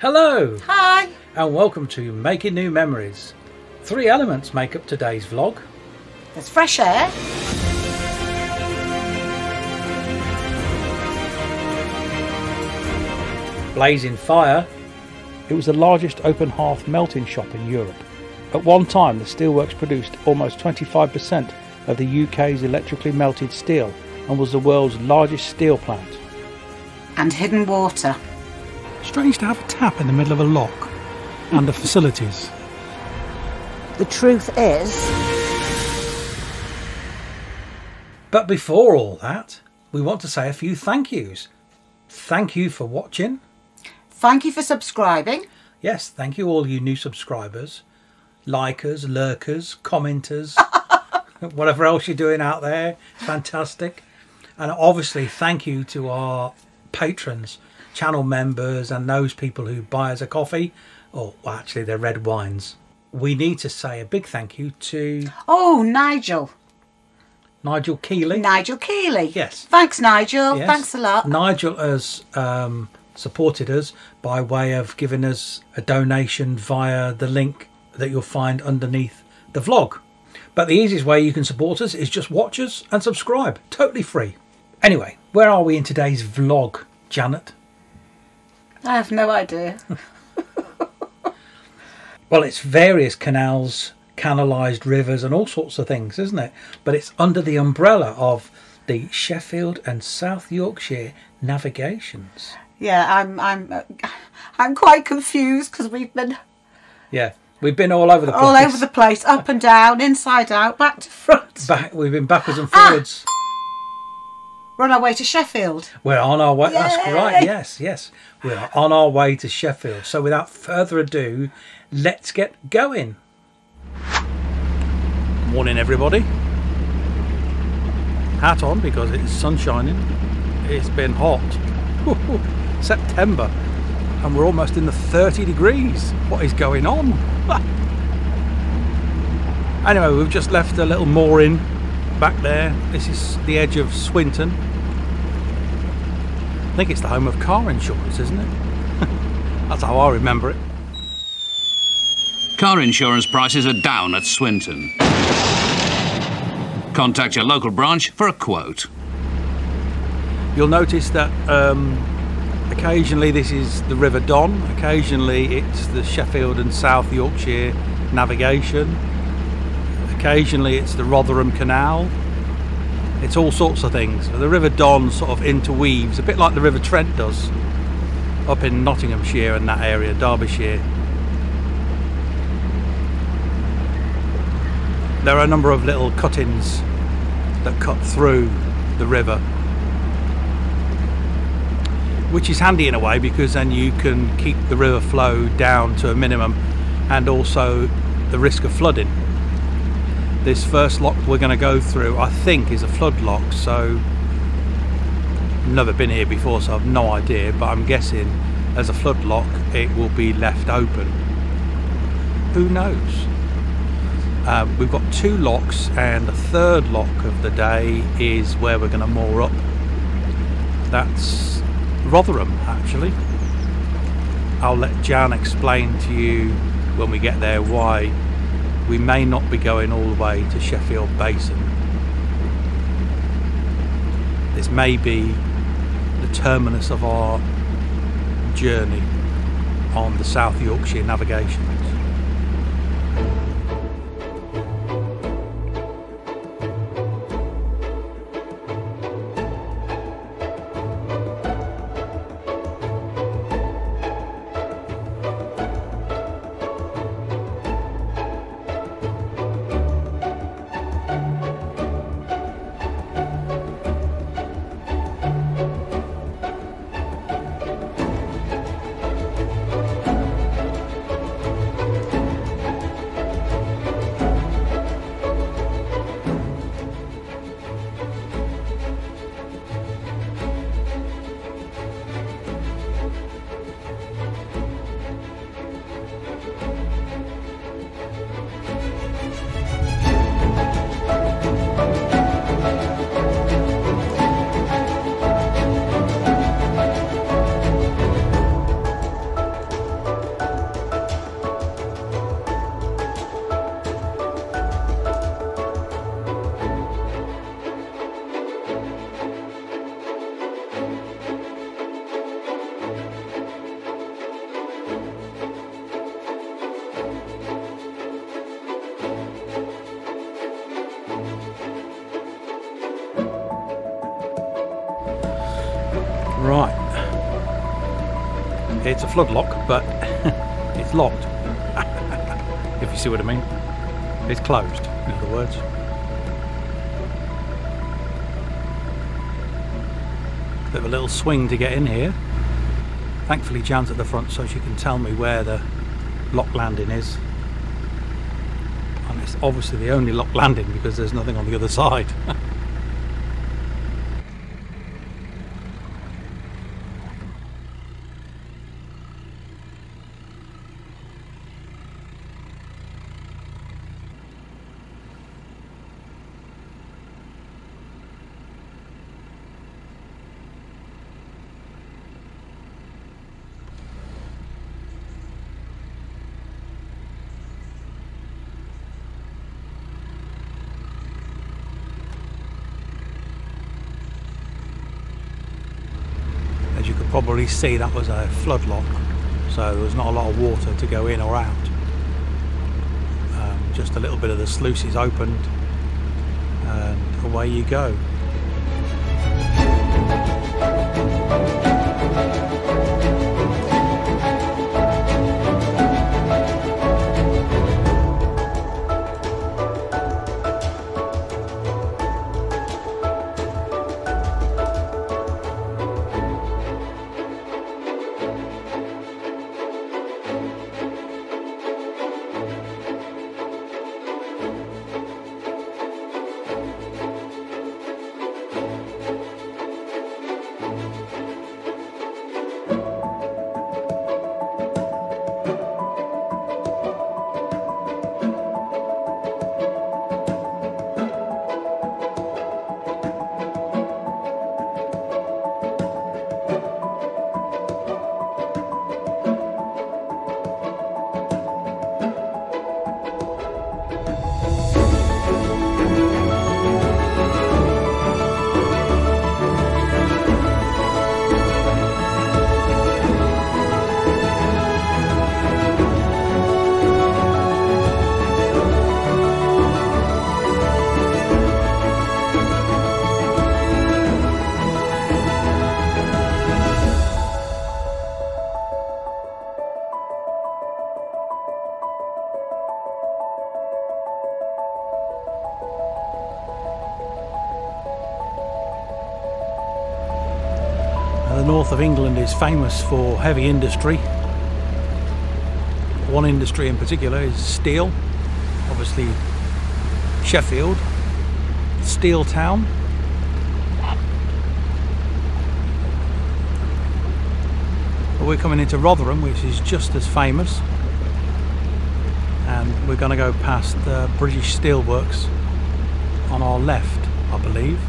Hello! Hi! And welcome to Making New Memories. 3 elements make up today's vlog. There's fresh air. Blazing fire. It was the largest open hearth melting shop in Europe. At one time, the steelworks produced almost 25% of the UK's electrically melted steel and was the world's largest steel plant. And hidden water. Strange to have a tap in the middle of a lock and the facilities. The truth is... But before all that, we want to say a few thank yous. Thank you for watching. Thank you for subscribing. Yes, thank you all you new subscribers, likers, lurkers, commenters, whatever else you're doing out there. Fantastic. And obviously thank you to our patrons, channel members and those people who buy us a coffee, or well, actually they're red wines. We need to say a big thank you to... Oh, Nigel Keeley. Nigel Keeley. Yes. Thanks, Nigel. Yes. Thanks a lot. Nigel has supported us by way of giving us a donation via the link that you'll find underneath the vlog. But the easiest way you can support us is just watch us and subscribe. Totally free. Anyway, where are we in today's vlog, Janet? I have no idea. Well, it's various canals, canalised rivers and all sorts of things, isn't it? But it's under the umbrella of the Sheffield and South Yorkshire navigations. Yeah, I'm quite confused because we've been all over the place. all over the place, up and down, inside out, back to front. We've been backwards and forwards. We're on our way to Sheffield. We're on our way. Yay! That's right. Yes. We're on our way to Sheffield. So without further ado, let's get going. Morning, everybody. Hat on because it's sun shining. It's been hot. September, and we're almost in the 30 degrees. What is going on? Anyway, we've just left a little mooring back there. This is the edge of Swinton. I think it's the home of car insurance, isn't it? That's how I remember it. Car insurance prices are down at Swinton. Contact your local branch for a quote. You'll notice that occasionally this is the River Don, occasionally it's the Sheffield and South Yorkshire navigation, occasionally it's the Rotherham Canal. It's all sorts of things. The River Don sort of interweaves, a bit like the River Trent does up in Nottinghamshire and that area, Derbyshire. There are a number of little cuttings that cut through the river, which is handy in a way because then you can keep the river flow down to a minimum and also the risk of flooding. This first lock we're going to go through, I think, is a flood lock, so I've never been here before, so I've no idea, but I'm guessing as a flood lock it will be left open. Who knows? We've got 2 locks, and the third lock of the day is where we're going to moor up. That's Rotherham, actually. I'll let Jan explain to you when we get there why we may not be going all the way to Sheffield Basin. This may be the terminus of our journey on the South Yorkshire navigations. It's a flood lock, but it's locked. If you see what I mean. It's closed, in other words. Bit of a little swing to get in here. Thankfully Jan's at the front so she can tell me where the lock landing is. And it's obviously the only lock landing because there's nothing on the other side. As you could probably see, that was a flood lock, so there was not a lot of water to go in or out. Just a little bit of the sluices opened and away you go. The north of England is famous for heavy industry. One industry in particular is steel. Obviously Sheffield, steel town. But we're coming into Rotherham, which is just as famous, and we're going to go past the British Steelworks on our left, I believe.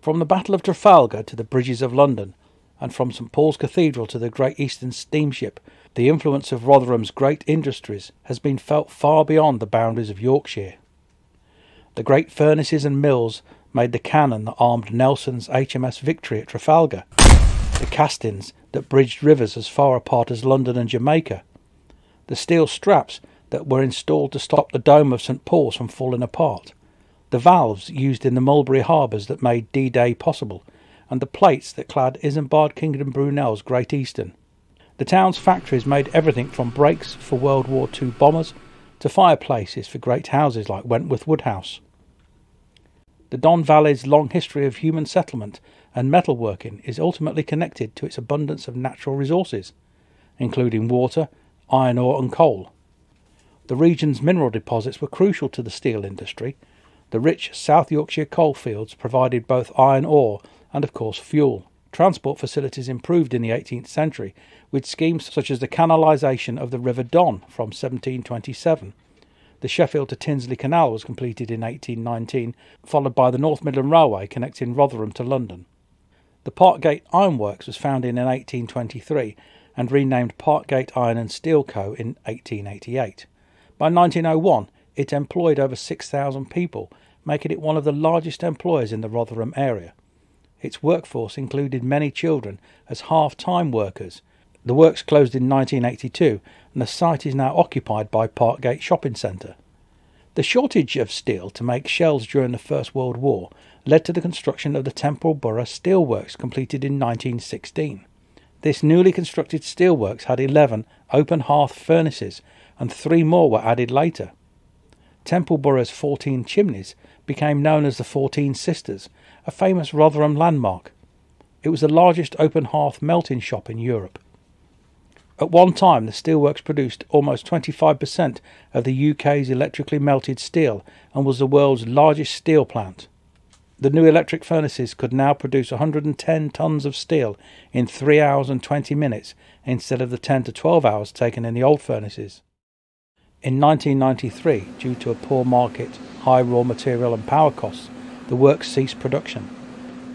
From the Battle of Trafalgar to the bridges of London, and from St Paul's Cathedral to the Great Eastern Steamship, the influence of Rotherham's great industries has been felt far beyond the boundaries of Yorkshire. The great furnaces and mills made the cannon that armed Nelson's HMS Victory at Trafalgar, the castings that bridged rivers as far apart as London and Jamaica, the steel straps that were installed to stop the dome of St Paul's from falling apart, the valves used in the Mulberry harbours that made D-Day possible, and the plates that clad Isambard Kingdom Brunel's Great Eastern. The town's factories made everything from brakes for World War II bombers to fireplaces for great houses like Wentworth Woodhouse. The Don Valley's long history of human settlement and metalworking is ultimately connected to its abundance of natural resources, including water, iron ore and coal. The region's mineral deposits were crucial to the steel industry. The rich South Yorkshire coalfields provided both iron ore and, of course, fuel. Transport facilities improved in the 18th century, with schemes such as the canalisation of the River Don from 1727. The Sheffield to Tinsley Canal was completed in 1819, followed by the North Midland Railway connecting Rotherham to London. The Parkgate Ironworks was founded in 1823 and renamed Parkgate Iron and Steel Co. in 1888. By 1901, it employed over 6,000 people, making it one of the largest employers in the Rotherham area. Its workforce included many children as half-time workers. The works closed in 1982 and the site is now occupied by Parkgate Shopping Centre. The shortage of steel to make shells during the First World War led to the construction of the Temple Borough Steelworks, completed in 1916. This newly constructed steelworks had 11 open hearth furnaces, and 3 more were added later. Templeborough's 14 chimneys became known as the 14 Sisters, a famous Rotherham landmark. It was the largest open hearth melting shop in Europe. At one time, the steelworks produced almost 25% of the UK's electrically melted steel and was the world's largest steel plant. The new electric furnaces could now produce 110 tonnes of steel in 3 hours and 20 minutes instead of the 10 to 12 hours taken in the old furnaces. In 1993, due to a poor market, high raw material and power costs, the works ceased production.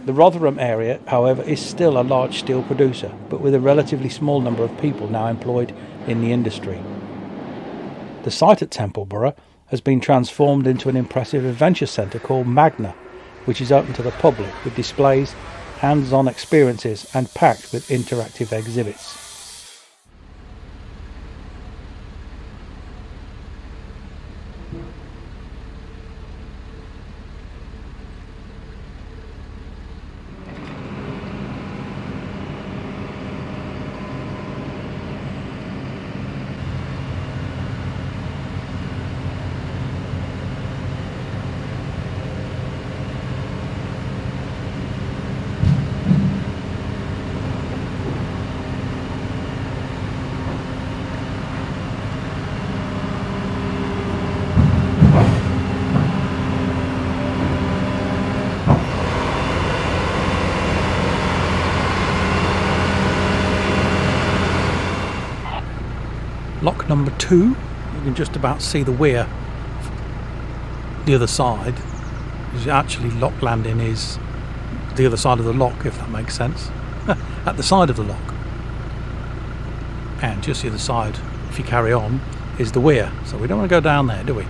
The Rotherham area, however, is still a large steel producer, but with a relatively small number of people now employed in the industry. The site at Templeborough has been transformed into an impressive adventure centre called Magna, which is open to the public with displays, hands-on experiences and packed with interactive exhibits. Lock number 2, you can just about see the weir the other side. Actually, lock landing is the other side of the lock, if that makes sense. At the side of the lock. And just the other side, if you carry on, is the weir. So we don't want to go down there, do we?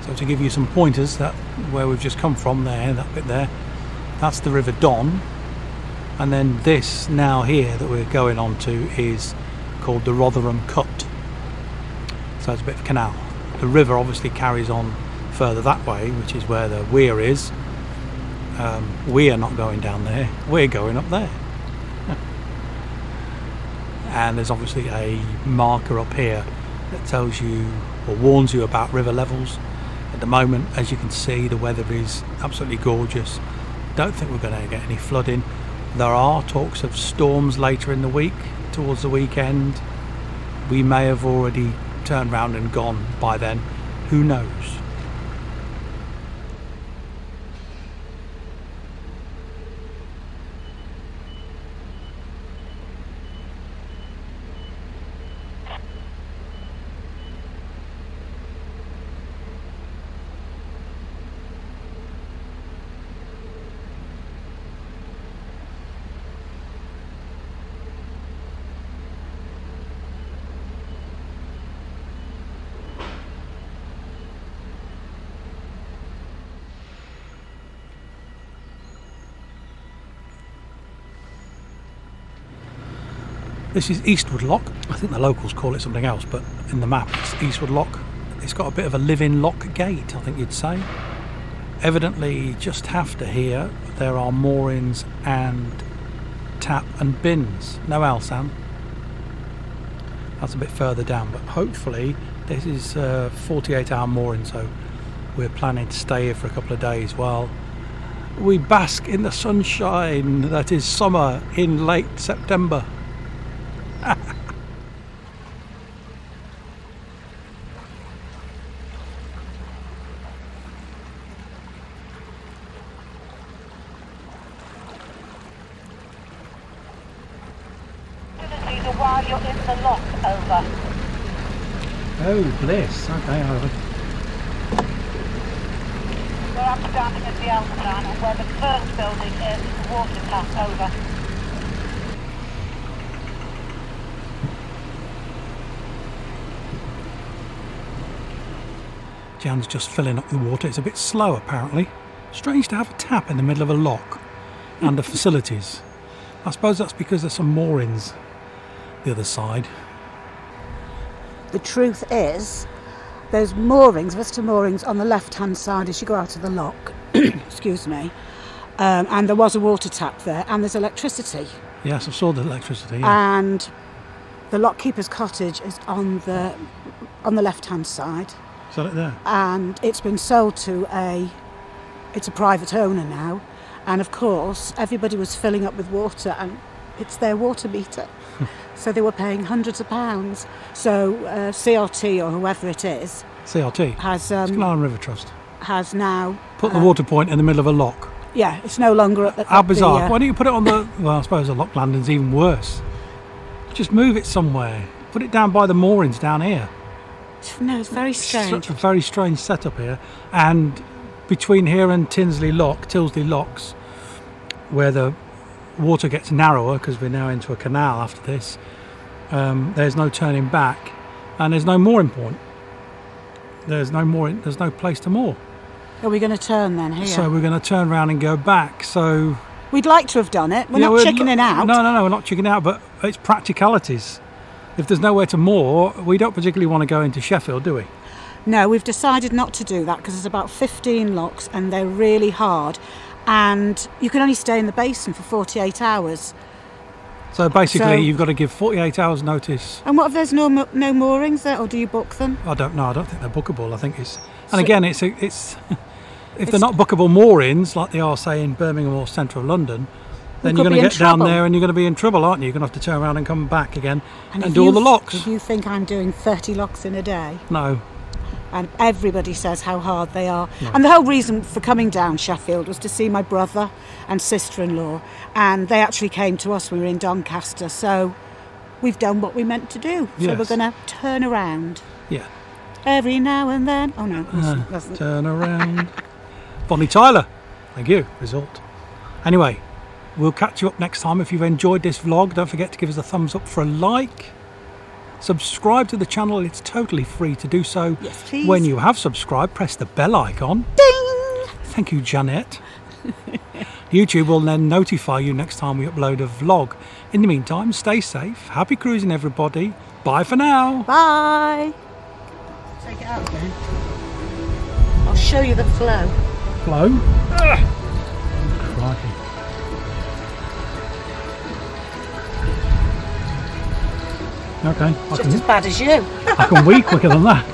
So to give you some pointers, that where we've just come from there, that bit there, that's the River Don, and then this now here that we're going on to is called the Rotherham Cut. So it's a bit of a canal. The river obviously carries on further that way, which is where the weir is. We're not going down there, we're going up there. And there's obviously a marker up here that tells you or warns you about river levels. At the moment, as you can see, the weather is absolutely gorgeous. Don't think we're going to get any flooding. There are talks of storms later in the week, towards the weekend. We may have already turned round and gone by then. Who knows? This is Eastwood Lock. I think the locals call it something else, but in the map it's Eastwood Lock. It's got a bit of a live-in lock gate, I think you'd say. Evidently, just after here, there are moorings and tap and bins. No Alsan. That's a bit further down, but hopefully this is a 48-hour mooring, so we're planning to stay here for a couple of days while we bask in the sunshine that is summer in late September. While you're in the lock, over. Oh, bliss. Okay, over. We're up standing at the Alsan, and where the first building is the water tap, over. Jan's just filling up the water. It's a bit slow, apparently. Strange to have a tap in the middle of a lock under facilities. I suppose that's because there's some moorings the other side. The truth is, there's moorings, visitor moorings on the left-hand side as you go out of the lock. Excuse me. And there was a water tap there, and there's electricity. Yes, I saw the electricity. Yeah. And the lockkeeper's cottage is on the left-hand side. Is that it there? And it's been sold to it's a private owner now. And of course, everybody was filling up with water, and it's their water meter. So they were paying hundreds of pounds. So CRT, or whoever it is, CRT? has Canal and River Trust. has now Put the water point in the middle of a lock. Yeah, it's no longer at the... How bizarre. Why don't you put it on the... Well, I suppose the lock landing's even worse. Just move it somewhere. Put it down by the moorings down here. No, it's very strange. It's a very strange setup here. And between here and Tinsley Locks, where the water gets narrower, because we're now into a canal after this, there's no turning back, and there's no mooring point. There's no place to moor. Are we going to turn then here? So we're going to turn around and go back. So we'd like to have done it. We're not chickening out. No, we're not chickening out, but it's practicalities. If there's nowhere to moor, we don't particularly want to go into Sheffield, do we? No, we've decided not to do that because there's about 15 locks and they're really hard, and you can only stay in the basin for 48 hours. So basically, you've got to give 48 hours notice. And what if there's no moorings there, or do you book them? I don't know. I don't think they're bookable. I think it's... And again, it's if they're not bookable moorings, like they are, say, in Birmingham or central London, then you're going to get down there and you're going to be in trouble, aren't you? You're going to have to turn around and come back again and do all the locks. If you think I'm doing 30 locks in a day... No. And everybody says how hard they are. No. And the whole reason for coming down Sheffield was to see my brother and sister-in-law, and they actually came to us when we were in Doncaster, so we've done what we meant to do. So we're going to turn around. Yeah. Every now and then. Oh no, that's turn around. Bonnie Tyler. Thank you. Result. Anyway, we'll catch you up next time. If you've enjoyed this vlog, don't forget to give us a thumbs up for a like. Subscribe to the channel. It's totally free to do so. Yes, please. When you have subscribed, press the bell icon. Ding! Thank you, Janet. YouTube will then notify you next time we upload a vlog. In the meantime, stay safe. Happy cruising, everybody. Bye for now. Bye. Take it out again. I'll show you the flow. Flow? Crikey. Okay. Just as bad as you. I can wee quicker than that.